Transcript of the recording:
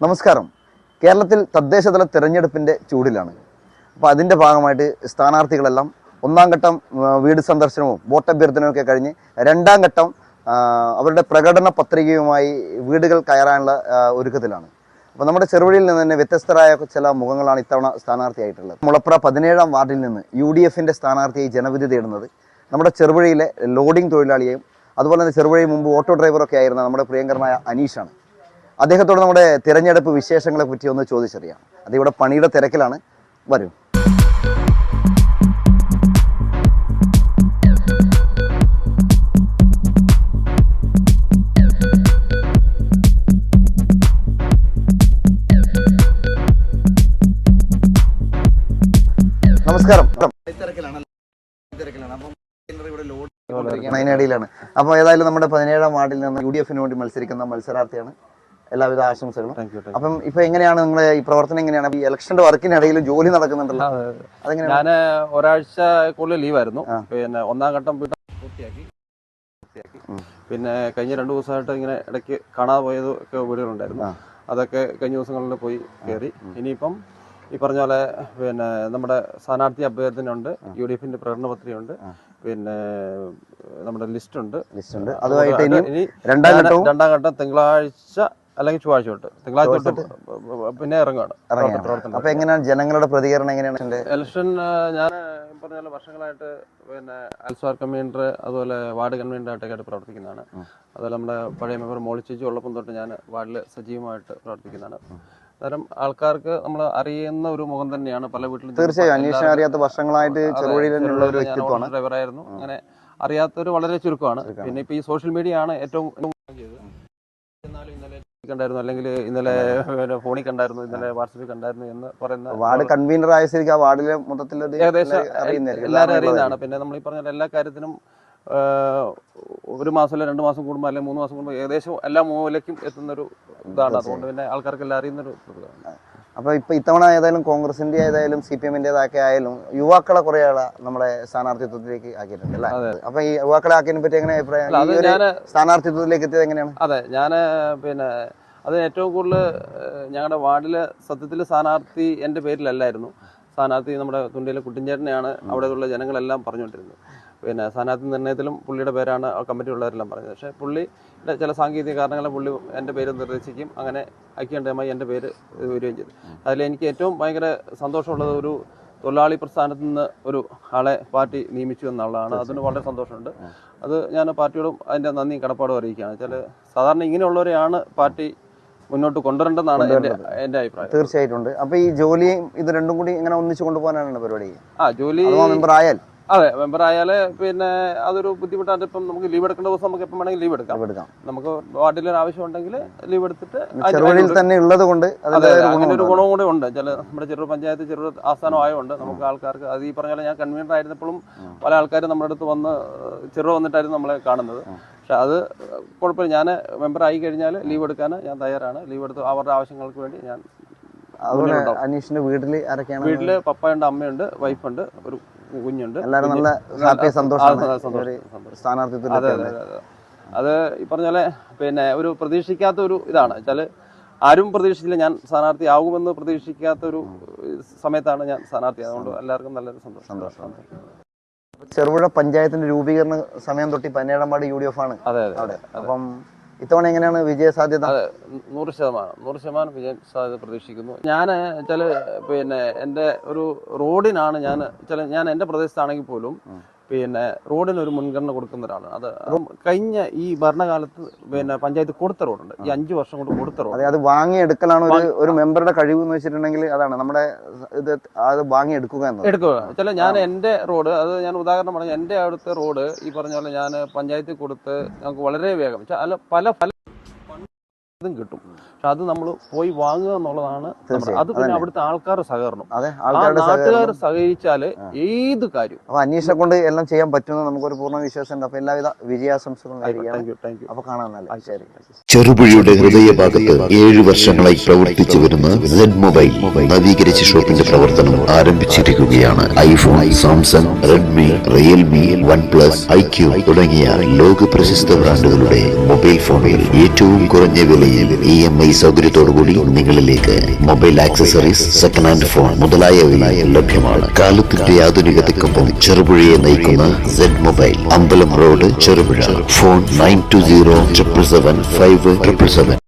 നമസ്കാരം. കേരളത്തിൽ തദ്ദേശതല തെരഞ്ഞെടുപ്പിൻ്റെ ചൂടിലാണ്. അപ്പോൾ അതിൻ്റെ ഭാഗമായിട്ട് സ്ഥാനാർത്ഥികളെല്ലാം ഒന്നാം ഘട്ടം വീട് സന്ദർശനവും വോട്ടഭ്യർത്ഥനവും ഒക്കെ കഴിഞ്ഞ് രണ്ടാം ഘട്ടം അവരുടെ പ്രകടന പത്രികയുമായി വീടുകൾ കയറാനുള്ള ഒരുക്കത്തിലാണ്. അപ്പോൾ നമ്മുടെ ചെറുവഴിയിൽ നിന്ന് തന്നെ വ്യത്യസ്തരായ ചില മുഖങ്ങളാണ് ഇത്തവണ സ്ഥാനാർത്ഥിയായിട്ടുള്ളത്. മുളപ്ര 17-ാം വാർഡിൽ നിന്ന് UDFൻ്റെ സ്ഥാനാർത്ഥിയായി ജനവിധി തേടുന്നത് നമ്മുടെ ചെറുവഴിയിലെ ലോഡിംഗ് തൊഴിലാളിയെയും അതുപോലെ തന്നെ ചെറുവഴി മുമ്പ് ഓട്ടോ ഡ്രൈവറൊക്കെ ആയിരുന്ന നമ്മുടെ പ്രിയങ്കരനായ അനീഷാണ്. അദ്ദേഹത്തോട് നമ്മുടെ തിരഞ്ഞെടുപ്പ് വിശേഷങ്ങളെ പറ്റി ഒന്ന് ചോദിച്ചറിയാം. അത് ഇവിടെ പണിയുടെ തിരക്കിലാണ്. വരൂ. നമസ്കാരം. അതിനിടയിലാണ്. അപ്പോൾ ഏതായാലും നമ്മുടെ 17-ാം വാർഡിൽ നിന്ന് UDFന് വേണ്ടി മത്സരിക്കുന്ന മത്സരാർത്ഥിയാണ്. എല്ലാവിധ ആശംസകളും. അപ്പം ഇപ്പൊ എങ്ങനെയാണ് നിങ്ങളെ ഈ പ്രവർത്തനം? എങ്ങനെയാണ് ഈ ഇലക്ഷന്റെ വർക്കിനിടയിൽ ജോലി നടക്കുന്നുണ്ടല്ലോ? ഞാൻ ഒരാഴ്ച കൂടുതൽ ലീവായിരുന്നു. പിന്നെ ഒന്നാം ഘട്ടം പൂർത്തിയാക്കി. പിന്നെ കഴിഞ്ഞ 2 ദിവസമായിട്ട് ഇങ്ങനെ ഇടയ്ക്ക് കാണാതെ പോയത് ഒക്കെ വീടുകളുണ്ടായിരുന്നു. അതൊക്കെ കഴിഞ്ഞ ദിവസങ്ങളിൽ പോയി കയറി. ഇനിയിപ്പം ഈ പറഞ്ഞ പോലെ പിന്നെ നമ്മുടെ സ്ഥാനാർത്ഥി അഭ്യർത്ഥനയുണ്ട്, UDFന്റെ പ്രകടന പത്രികയുണ്ട്, പിന്നെ നമ്മുടെ ലിസ്റ്റ് ഉണ്ട്. അതുമായിട്ട് ഇനി രണ്ടാം ഘട്ടം തിങ്കളാഴ്ച അല്ലെങ്കിൽ ചൊവ്വാഴ്ച തൊട്ട്, തിങ്കളാഴ്ച തൊട്ട് പിന്നെ ഇറങ്ങുകയാണ് പ്രവർത്തനം. അപ്പൊ എങ്ങനെയാണ് ജനങ്ങളുടെ പ്രതികരണം? എങ്ങനെയാണ് ഇലക്ഷൻ? ഞാൻ പറഞ്ഞ പോലെ വർഷങ്ങളായിട്ട് പിന്നെ അൽസ്വാർ കൺവീനർ അതുപോലെ വാർഡ് കൺവീനറായിട്ടൊക്കെ പ്രവർത്തിക്കുന്നതാണ്. അതുപോലെ നമ്മുടെ പഴയ മെമ്പർ മോളിച്ചേച്ചി ഉള്ളപ്പം തൊട്ട് ഞാൻ വാർഡിൽ സജീവമായിട്ട് പ്രവർത്തിക്കുന്നതാണ്. അത്തരം ആൾക്കാർക്ക് നമ്മൾ അറിയുന്ന ഒരു മുഖം തന്നെയാണ് പല വീട്ടിലും. തീർച്ചയായും അന്വേഷണം അറിയാത്ത വർഷങ്ങളായിട്ട് ഡ്രൈവറായിരുന്നു. അങ്ങനെ അറിയാത്തൊരു വളരെ ചുരുക്കമാണ്. പിന്നെ ഇപ്പൊ ഈ സോഷ്യൽ മീഡിയ ആണ് ഏറ്റവും ഇന്നലെ കണ്ടായിരുന്നു, അല്ലെങ്കിൽ ഇന്നലെ ഫോണിൽ കണ്ടായിരുന്നു, ഇന്നലെ വാട്സപ്പിൽ കണ്ടായിരുന്നു എന്ന് പറയുന്ന വാർഡ് കൺവീനർ ആയ സ്ഥിതിക്ക് ആ വാർഡിലെ മൊത്തത്തിൽ ഏകദേശം എല്ലാവരും അറിയുന്നതാണ്. പിന്നെ നമ്മൾ ഈ പറഞ്ഞ എല്ലാ കാര്യത്തിനും 1 മാസം അല്ലെ 2 മാസം കൂടുമ്പോൾ അല്ലെങ്കിൽ 3 മാസം കൂടുമ്പോൾ ഏകദേശം എല്ലാ മൂലയ്ക്കും എത്തുന്നൊരു ഇതാണ്. അതുകൊണ്ട് പിന്നെ ആൾക്കാർക്കെല്ലാം അറിയുന്നൊരു ഇതാണ്. അപ്പൊ ഇപ്പൊ ഇത്തവണ ഏതായാലും കോൺഗ്രസിന്റെ ആയാലും CPM-ന്റേതൊക്കെ ആയാലും യുവാക്കളെ കുറെ ആളെ നമ്മുടെ സ്ഥാനാർത്ഥിത്വത്തിലേക്ക് ആക്കിയിട്ടുണ്ട് അല്ലേ? അപ്പൊ ഈ യുവാക്കളെ ആക്കിയതിനെ പറ്റി എങ്ങനെ അഭിപ്രായം? സ്ഥാനാർത്ഥിത്വത്തിലേക്ക് എത്തിയത് എങ്ങനെയാണ്? അതെ, ഞാൻ പിന്നെ അത് ഏറ്റവും കൂടുതൽ ഞങ്ങളുടെ വാർഡിലെ സത്യത്തിൽ സ്ഥാനാർത്ഥി എൻ്റെ പേരിലല്ലായിരുന്നു. സ്ഥാനാർത്ഥി നമ്മുടെ തുണ്ടിയിലെ കുട്ടിഞ്ചേട്ടനെയാണ് അവിടെയുള്ള ജനങ്ങളെല്ലാം പറഞ്ഞുകൊണ്ടിരുന്നത്. പിന്നെ സ്ഥാനാർത്ഥി നിർണ്ണയത്തിലും പുള്ളിയുടെ പേരാണ് കമ്മിറ്റി ഉള്ളവരെല്ലാം പറഞ്ഞത്. പക്ഷേ പുള്ളിയുടെ ചില സാങ്കേതിക കാരണങ്ങളെ പുള്ളി എൻ്റെ പേര് നിർദ്ദേശിക്കും, അങ്ങനെ ഐക്യകണ്ഠമായി എൻ്റെ പേര് വരികയും ചെയ്തു. അതിലെനിക്ക് ഏറ്റവും ഭയങ്കര സന്തോഷമുള്ളത് ഒരു തൊഴിലാളി പ്രസ്ഥാനത്തിൽ നിന്ന് ഒരു ആളെ പാർട്ടി നിയമിച്ചു എന്നുള്ളതാണ്. അതിന് വളരെ സന്തോഷമുണ്ട്. അത് ഞാൻ പാർട്ടിയോടും അതിൻ്റെ നന്ദി കടപ്പാടും അറിയിക്കുകയാണ്. വെച്ചാൽ സാധാരണ ഇങ്ങനെയുള്ളവരെയാണ് പാർട്ടി മുന്നോട്ട് കൊണ്ടുവരേണ്ടതാണ് എൻ്റെ അഭിപ്രായം. തീർച്ചയായിട്ടും. അപ്പൊ ഈ ജോലിയും ഇത് രണ്ടും കൂടി ഇങ്ങനെ ഒന്നിച്ചു കൊണ്ടുപോകാനാണ് പരിപാടി? ജോലി മെമ്പർ ആയാൽ അതെ, മെമ്പർ ആയാല് പിന്നെ അതൊരു ബുദ്ധിമുട്ടാണ്. ഇപ്പം നമുക്ക് ലീവ് എടുക്കേണ്ട ദിവസം നമുക്ക് എപ്പം വേണമെങ്കിൽ ലീവ് എടുക്കാം. നമുക്ക് വാർഡിൽ ഒരു ആവശ്യം ഉണ്ടെങ്കിൽ ലീവ് എടുത്തിട്ട് തന്നെ ഉള്ളത് കൊണ്ട് അങ്ങനെ ഒരു ഗുണവും കൂടെ ഉണ്ട്. ചില നമ്മുടെ ചെറു പഞ്ചായത്ത് ചെറു ആസ്ഥാനം ആയതുകൊണ്ട് നമുക്ക് ആൾക്കാർക്ക് അത് ഈ പറഞ്ഞ പോലെ ഞാൻ കൺവീനർ ആയിരുന്നപ്പോഴും പല ആൾക്കാരും നമ്മുടെ അടുത്ത് വന്ന് വന്നിട്ടായിരുന്നു നമ്മളെ കാണുന്നത്. പക്ഷെ അത് കുഴപ്പമില്ല. ഞാൻ മെമ്പർ ആയി കഴിഞ്ഞാൽ ലീവ് എടുക്കാൻ ഞാൻ തയ്യാറാണ്. ലീവ് എടുത്ത് അവരുടെ ആവശ്യങ്ങൾക്ക് വേണ്ടി ഞാൻ. അനീഷിന്റെ വീട്ടില് പപ്പയുണ്ട്, അമ്മയുണ്ട്, വൈഫുണ്ട്, ഒരു കുഞ്ഞുണ്ട്. എല്ലാവരും നല്ല ഹാപ്പി സന്തോഷം. അത് ഈ പറഞ്ഞ പോലെ പിന്നെ ഒരു പ്രതീക്ഷിക്കാത്ത ഒരു ഇതാണ്. വെച്ചാല് ആരും പ്രതീക്ഷിച്ചില്ല ഞാൻ സ്ഥാനാർത്ഥി ആകുമെന്ന് പ്രതീക്ഷിക്കാത്ത ഒരു സമയത്താണ് ഞാൻ സ്ഥാനാർത്ഥി. അതുകൊണ്ട് എല്ലാവർക്കും നല്ലൊരു സന്തോഷം. ചെറുപുഴ പഞ്ചായത്തിന്റെ രൂപീകരണ സമയം തൊട്ട് 17-ാം വാർഡ് UDF ആണ്. അതെ. അപ്പം ഇത്തവണ എങ്ങനെയാണ് വിജയ സാധ്യത? 100% വിജയ സാധ്യത പ്രതീക്ഷിക്കുന്നു. ഞാൻ വെച്ചാൽ പിന്നെ എൻ്റെ ഒരു റോഡിനാണ് ഞാൻ എൻ്റെ പ്രദേശത്താണെങ്കിൽ പോലും പിന്നെ റോഡിനൊരു മുൻഗണന കൊടുക്കുന്ന ഒരാളാണ്. അത് കഴിഞ്ഞ ഈ ഭരണകാലത്ത് പിന്നെ പഞ്ചായത്ത് കൊടുത്ത റോഡുണ്ട്, ഈ 5 വർഷം കൊണ്ട് കൊടുത്ത റോഡ്. അത് വാങ്ങിയെടുക്കലാണ് ഒരു മെമ്പറുടെ കഴിവ് എന്ന് വെച്ചിട്ടുണ്ടെങ്കിൽ. അതാണ് നമ്മുടെ ഇത്, അത് വാങ്ങിയെടുക്കുക വെച്ചാൽ ഞാൻ എൻ്റെ റോഡ്, അത് ഞാൻ ഉദാഹരണം പറഞ്ഞു, എൻ്റെ അവിടുത്തെ റോഡ് ഈ പറഞ്ഞ പോലെ ഞാൻ പഞ്ചായത്തിൽ കൊടുത്ത് ഞങ്ങൾക്ക് വളരെ വേഗം വെച്ചാൽ പല കിട്ടും. പക്ഷെ അത് നമ്മൾ പോയി വാങ്ങുക എന്നുള്ളതാണ്. അത് പിന്നെ അവിടുത്തെ ആൾക്കാരുടെ സഹകരണം, നാട്ടുകാർ സഹകരിച്ചാല് ഏത് കാര്യം അന്വേഷണം കൊണ്ട് എല്ലാം ചെയ്യാൻ പറ്റുമെന്ന് നമുക്കൊരു പൂർണ്ണ വിശ്വാസമുണ്ട്. അപ്പൊ എല്ലാവിധ വിജയാശംസകളും. അപ്പൊ കാണാൻ ചെറുപുഴയുടെ ഹൃദയഭാഗത്ത് 7 വർഷങ്ങളായി പ്രവർത്തിച്ചു വരുന്ന സെഡ് മൊബൈൽ നവീകരിച്ച ഷോപ്പിന്റെ പ്രവർത്തനം ആരംഭിച്ചിരിക്കുകയാണ്. IPhone, Samsung, Redmi, Realme, OnePlus, IQ തുടങ്ങിയ ലോക പ്രശസ്ത ബ്രാൻഡുകളുടെ മൊബൈൽ ഫോണുകൾ ഏറ്റവും കുറഞ്ഞ വിലയിൽ വിലയിൽ EMI സൗകര്യത്തോടുകൂടി നിങ്ങളിലേക്ക് mobile accessories, second hand phone മുതലായവ ലഭ്യമാണ്. കാലത്തിന്റെ ആധുനികതയ്ക്കൊപ്പം ചെറുപുഴയെ നയിക്കുന്ന Z മൊബൈൽ, അമ്പലം റോഡ്, ചെറുപുഴ. ഫോൺ 920777 5777.